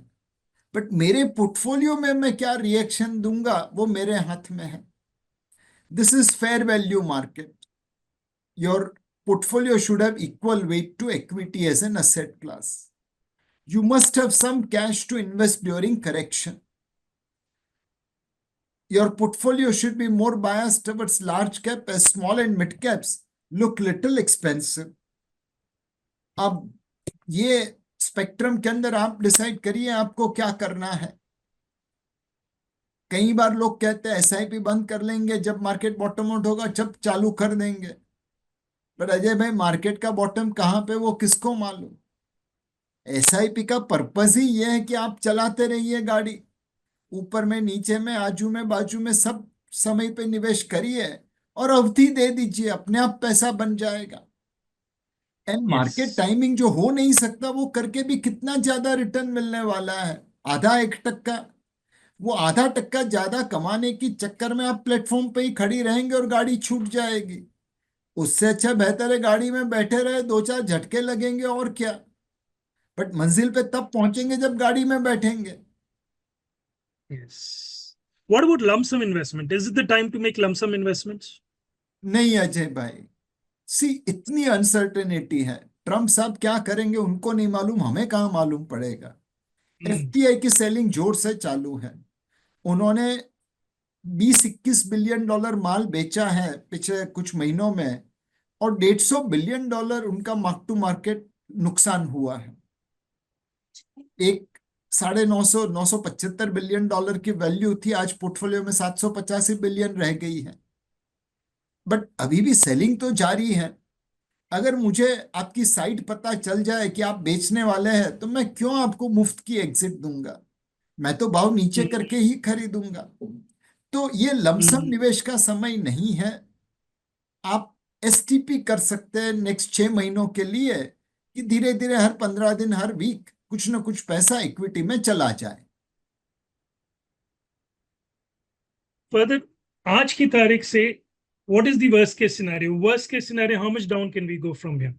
बट मेरे पोर्टफोलियो में मैं क्या रिएक्शन दूंगा वो मेरे हाथ में है. This is fair value market. Your portfolio should have equal weight to equity as an asset class. You must have some cash to invest during correction. Your portfolio should be more biased towards large cap as small and mid caps look little expensive. अब ये spectrum के अंदर आप decide करिए आपको क्या करना है. कई बार लोग कहते हैं SIP बंद कर लेंगे जब मार्केट बॉटम आउट होगा, जब चालू कर देंगे. पर अजय भाई, मार्केट का बॉटम कहां पे वो किसको मालूम. SIP का पर्पस ही ये है कि आप चलाते रहिए गाड़ी. ऊपर में, नीचे में, आजू में, बाजू में सब समय पे निवेश करिए और अवधि दे दीजिए, अपने आप पैसा बन जाएगा. एंड मार्केट टाइमिंग जो हो नहीं सकता वो करके भी कितना ज्यादा रिटर्न मिलने वाला है. आधा 1% वो आधा टक्का ज्यादा कमाने की चक्कर में आप प्लेटफॉर्म पे ही खड़ी रहेंगे और गाड़ी छूट जाएगी. उससे अच्छा बेहतर है गाड़ी में बैठे रहे, 2-4 झटके लगेंगे और क्या, बट मंजिल पे तब पहुंचेंगे जब गाड़ी में बैठेंगे. Yes. What about lump sum investment? Is it the time to make lump sum investments? नहीं अजय भाई, सी इतनी अनसर्टेनिटी है, ट्रम्प साहब क्या करेंगे उनको नहीं मालूम, हमें कहाँ मालूम पड़ेगा। एफटीआई की सेलिंग जोर से चालू है, उन्होंने 20-21 बिलियन डॉलर माल बेचा है पिछले कुछ महीनों में, और 150 बिलियन डॉलर उनका मार्क टू मार्केट नुकसान हुआ है। एक 950 975 बिलियन डॉलर की वैल्यू थी, आज पोर्टफोलियो में 785 बिलियन रह गई है। बट अभी भी सेलिंग तो जारी है। अगर मुझे आपकी साइट पता चल जाए कि आप बेचने वाले हैं, तो मैं क्यों आपको मुफ्त की एग्जिट दूंगा, मैं तो भाव नीचे करके ही खरीदूंगा। तो ये लमसम निवेश का समय नहीं है। आप एसटीपी कर सकते हैं नेक्स्ट 6 महीनों के लिए, कि धीरे धीरे हर 15 दिन, हर वीक कुछ ना कुछ पैसा इक्विटी में चला जाए। फर्दर, आज की तारीख से what is the worst case scenario? Worst case scenario, how much down can we go from here?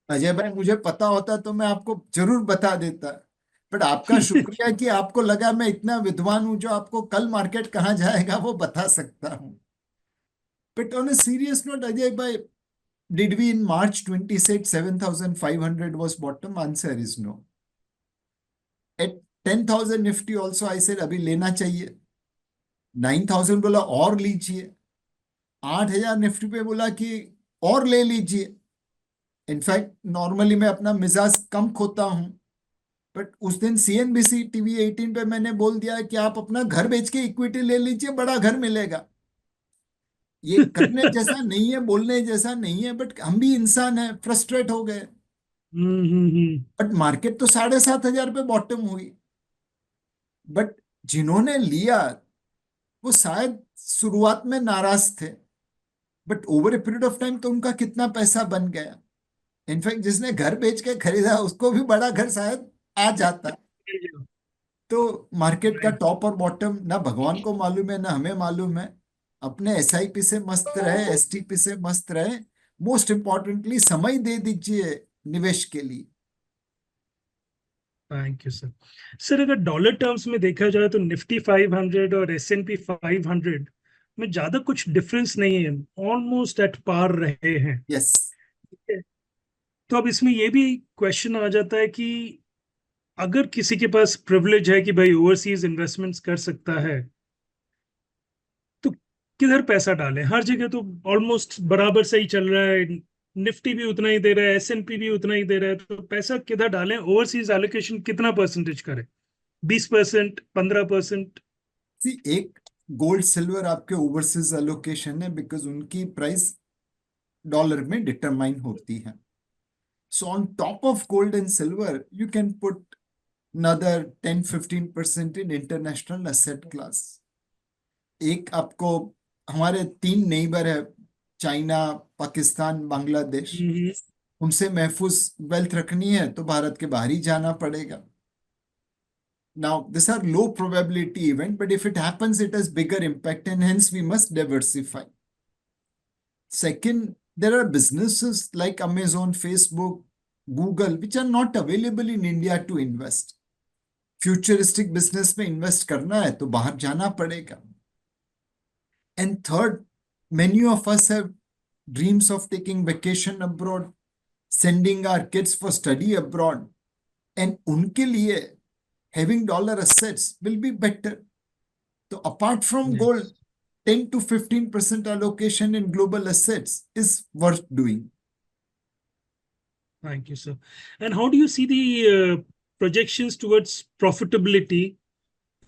Ajay भाई, मुझे पता होता तो मैं आपको जरूर बता देता, बट आपका शुक्रिया कि आपको लगा मैं इतना विद्वान हूं जो आपको कल मार्केट कहाँ जाएगा वो बता सकता हूं। But on a serious note, Ajay भाई, did we in March 20 said 7,500 was bottom? Answer is no. At 10,000 Nifty also I said अभी लेना चाहिए। 9,000 बोला और लीजिए। 8,000 निफ्टी पे बोला कि और ले लीजिए। इनफैक्ट नॉर्मली मैं अपना मिजाज कम खोता हूं, बट उस दिन CNBC TV 18 पे मैंने बोल दिया कि आप अपना घर बेच के इक्विटी ले लीजिए, बड़ा घर मिलेगा। ये करने जैसा नहीं है, बोलने जैसा नहीं है, बट हम भी इंसान हैं, फ्रस्ट्रेट हो गए। बट मार्केट तो 7,500 पे बॉटम हुई। बट जिन्होंने लिया वो शायद शुरुआत में नाराज थे, but over a period of time तो उनका कितना पैसा बन गया। इनफैक्ट जिसने घर बेच के खरीदा उसको भी बड़ा घर शायद आ जाता। तो मार्केट का टॉप और बॉटम ना भगवान को मालूम है ना हमें मालूम है। अपने SIP से मस्त रहे, STP से मस्त रहे। मोस्ट इंपॉर्टेंटली समय दे दीजिए निवेश के लिए। Thank you sir. सर, अगर डॉलर टर्म्स में देखा जाए तो निफ्टी 500 और S&P 500 में ज्यादा कुछ डिफरेंस नहीं है, ऑलमोस्ट एट पार रहे हैं। यस। तो अब इसमें ये भी क्वेश्चन आ जाता है कि अगर किसी के पास प्रिविलेज है कि भाई ओवरसीज इन्वेस्टमेंट्स कर सकता है, तो किधर पैसा डालें? हर जगह तो ऑलमोस्ट बराबर से ही चल रहा है, निफ्टी भी उतना ही दे रहा है, S&P भी उतना ही दे रहा है, तो पैसा किधर डालें? ओवरसीज एलोकेशन कितना परसेंटेज करें? 20%, 15%? एक गोल्ड सिल्वर आपके ओवरसीज एलोकेशन है, बिकॉज उनकी प्राइस डॉलर में डिटरमाइन होती है। So on top of gold and silver you can put another 10-15% in international asset class। एक आपको, हमारे 3 नेबर है, चाइना, पाकिस्तान, बांग्लादेश, उनसे महफूज वेल्थ रखनी है तो भारत के बाहर ही जाना पड़ेगा। Now, these are low probability event, but if it happens, it has bigger impact, and hence we must diversify. Second, there are businesses like Amazon, Facebook, Google, which are not available in India to invest. Futuristic business में invest करना है तो बाहर जाना पड़ेगा। And third, many of us have dreams of taking vacation abroad, sending our kids for study abroad, and उनके लिए having dollar assets will be better. So apart from gold, 10 to 15% allocation in global assets is worth doing. Thank you, sir. And how do you see the projections towards profitability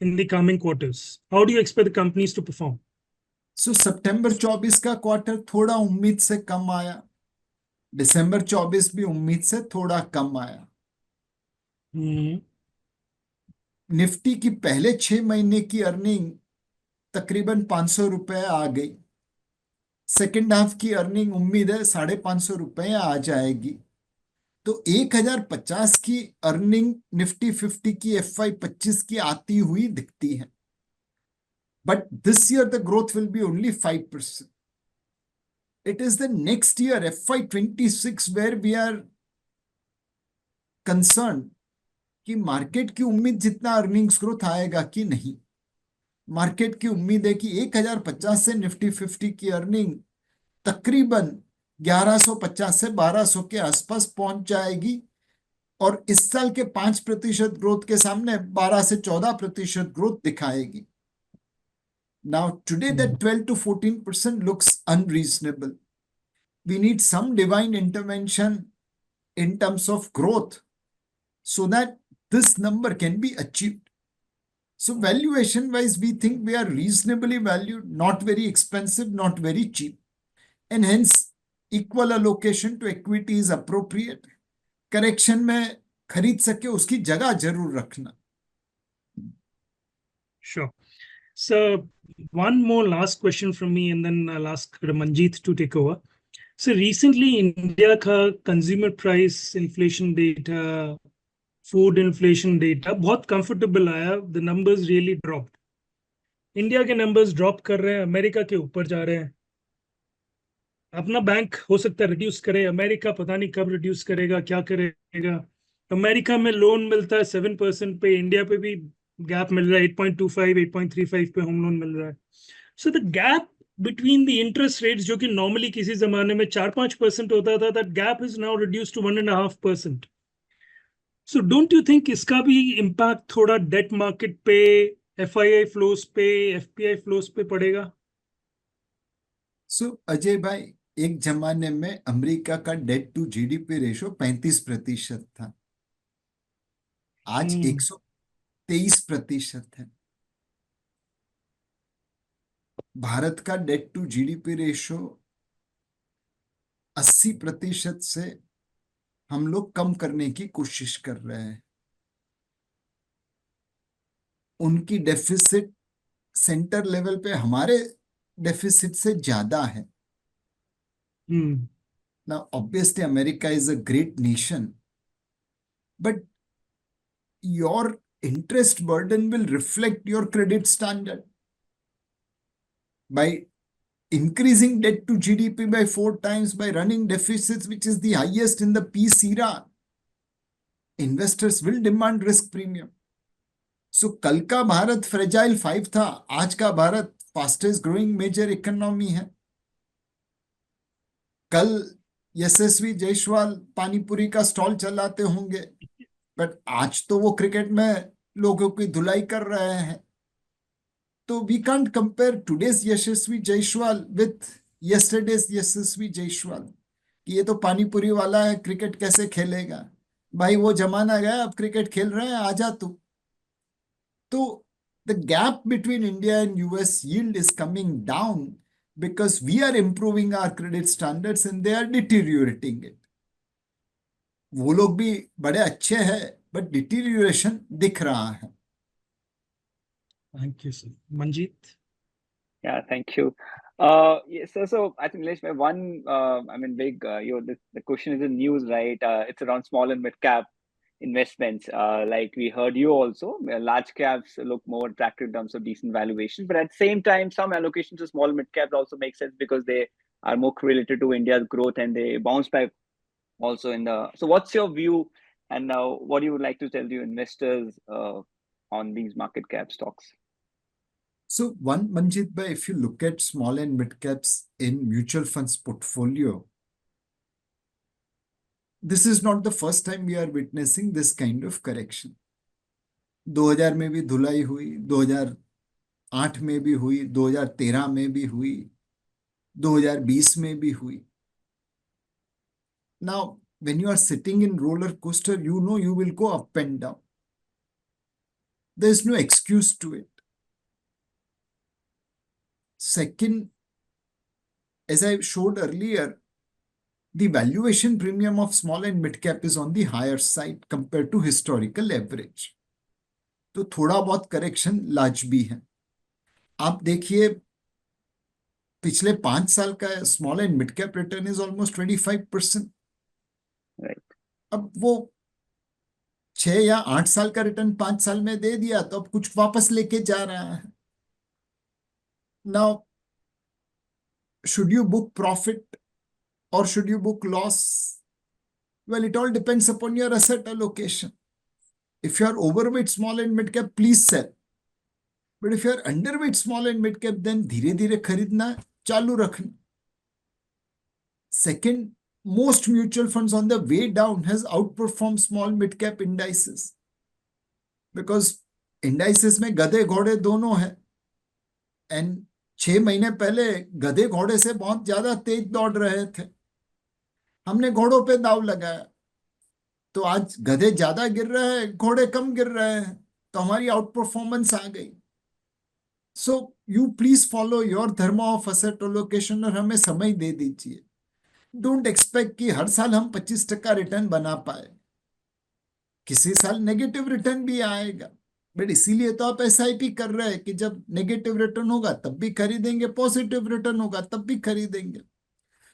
in the coming quarters? How do you expect the companies to perform? So सितंबर 24 का quarter थोड़ा उम्मीद से कम आया, दिसंबर 24 भी उम्मीद से थोड़ा कम आया। निफ्टी की पहले 6 महीने की अर्निंग तकरीबन 500 रुपए आ गई। सेकेंड हाफ की अर्निंग उम्मीद है 550 रुपए आ जाएगी। तो 1050 की अर्निंग निफ्टी 50 की FY25 की आती हुई दिखती है। But this year the growth will be only 5%। It is the next year FY26 where we are concern कि मार्केट की उम्मीद जितना अर्निंग्स ग्रोथ आएगा कि नहीं। मार्केट की उम्मीद है कि 1050 से निफ्टी 50 की अर्निंग तकरीबन 1150 से 1200 के आसपास पहुंच जाएगी, और इस साल के 5% ग्रोथ के सामने 12 से 14% ग्रोथ दिखाएगी. Now, today that 12 to 14% looks unreasonable. We need some divine intervention in terms of growth so that this number can be achieved. So valuation wise, we think we are reasonably valued, not very expensive, not very cheap. And hence, equal allocation to equity is appropriate. Correction में खरीद सके उसकी जगह जरूर रखना. Sure. So one more last question from me, and then I'll ask Manjeet to take over. So recently, India का consumer price inflation data, food inflation data बहुत comfortable आया. The numbers really dropped. India के numbers drop कर रहे हैं, America के ऊपर जा रहे हैं. अपना बैंक हो सकता है रिड्यूस करे, अमेरिका पता नहीं कब रिड्यूस करेगा, क्या करेगा. अमेरिका में लोन मिलता है 7% पे, इंडिया पे भी गैप मिल रहा है 8.25, 8.35 पे होम लोन मिल रहा है. So the gap between the interest rates, जो कि नॉर्मली किसी जमाने में 4-5% होता था, that gap is now reduce to 1.5%. So don't you think इसका भी इम्पैक्ट थोड़ा डेट मार्केट पे, एफआईआई फ्लोस पे, एफपीआई फ्लोस पे पड़ेगा? सो अजय भाई, एक जमाने में अमेरिका का डेट टू जीडीपी रेशो 35% था. आज 123% है. भारत का डेट टू जीडीपी रेशो 80% से हम लोग कम करने की कोशिश कर रहे हैं. उनकी डेफिसिट सेंटर लेवल पे हमारे डेफिसिट से ज्यादा है. Now, obviously, America is a great nation, but your interest burden will reflect your credit standard. By increasing debt to GDP by 4 times, by running deficits, which is the highest in the peace era, investors will demand risk premium. So, कल का Bharat fragile 5 था, आज का Bharat fastest growing major economy है. कल यशस्वी जायसवाल पानीपुरी का stall चलाते होंगे, बट आज तो वो क्रिकेट में लोगों की धुलाई कर रहे हैं. तो we can't compare today's Yashasvi Jaiswal with yesterday's Yashasvi Jaiswal कि ये तो पानीपुरी वाला है, क्रिकेट कैसे खेलेगा. भाई वो जमाना गया, अब क्रिकेट खेल रहे हैं, आजा तू. तो the gap between India and US yield is coming down because we are improving our credit standards and they are deteriorating it. वो लोग भी बड़े अच्छे हैं, but deterioration दिख रहा है. Thank you, sir. Manjeet? Yeah, thank you. Yes, so I think Nilesh, big, the question is in news, right? It's around small and mid cap investments. Like we heard you also, large caps look more attractive in terms of decent valuation, but at the same time, some allocations to small mid caps also make sense because they are more correlated to India's growth and they bounce back also in the. So, what's your view, and what do you would like to tell the investors on these market cap stocks? So one, Manjeet bhai, if you look at small and mid caps in mutual funds portfolio, this is not the first time we are witnessing this kind of correction. 2000 में भी धुलाई हुई, 2008 में भी हुई, 2013 में भी हुई, 2020 में भी हुई. Now, when you are sitting in roller coaster, you know you will go up and down. There is no excuse to it. Second, as I showed earlier, the valuation premium of small and mid cap is on the higher side compared to historical average. तो थोड़ा बहुत correction लाजमी है. आप देखिए, पिछले 5 साल का small and mid cap return is almost 25%. अब वो 6 या 8 साल का रिटर्न 5 साल में दे दिया, तो अब कुछ वापस लेके जा रहा है. Now, should you book profit or should you book loss? Well, it all depends upon your asset allocation. If you are overweight small and mid cap, please sell. But if you are underweight small and mid cap, then धीरे धीरे खरीदना चालू रखना. Second, most mutual funds on the way down has outperformed small mid cap indices because indices में गधे घोड़े दोनों है एंड 6 महीने पहले गधे घोड़े से बहुत ज्यादा तेज दौड़ रहे थे, हमने घोड़ों पे दाव लगाया, तो आज गधे ज्यादा गिर रहे हैं, घोड़े कम गिर रहे हैं, तो हमारी आउट परफॉर्मेंस आ गई. So you please follow your धर्म ऑफ असेट एलोकेशन और हमें समय दे दीजिए. डोंट एक्सपेक्ट कि हर साल हम 25% रिटर्न बना पाए, किसी साल नेगेटिव रिटर्न भी आएगा, बट इसीलिए तो आप SIP कर रहे हैं कि जब नेगेटिव रिटर्न होगा तब भी खरीदेंगे, पॉजिटिव रिटर्न होगा तब भी खरीदेंगे.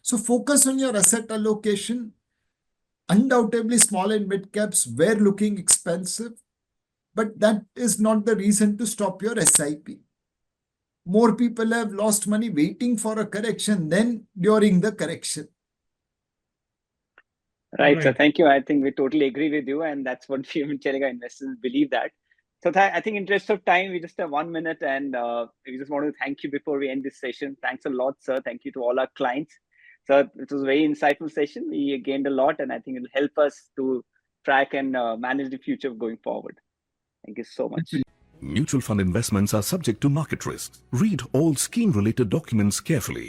So focus on your asset allocation. Undoubtedly, small and mid caps were looking expensive, but that is not the reason to stop your SIP. More people have lost money waiting for a correction than during the correction. Right. So Right. thank you. I think we totally agree with you, and that's what we in Telega investors believe that. So I think in interest of time, we just have 1 minute, and we just want to thank you before we end this session. Thanks a lot, sir. Thank you to all our clients. So it was a very insightful session. We gained a lot, and I think it'll help us to track and manage the future going forward. Thank you so much. Mutual fund investments are subject to market risks. Read all scheme-related documents carefully.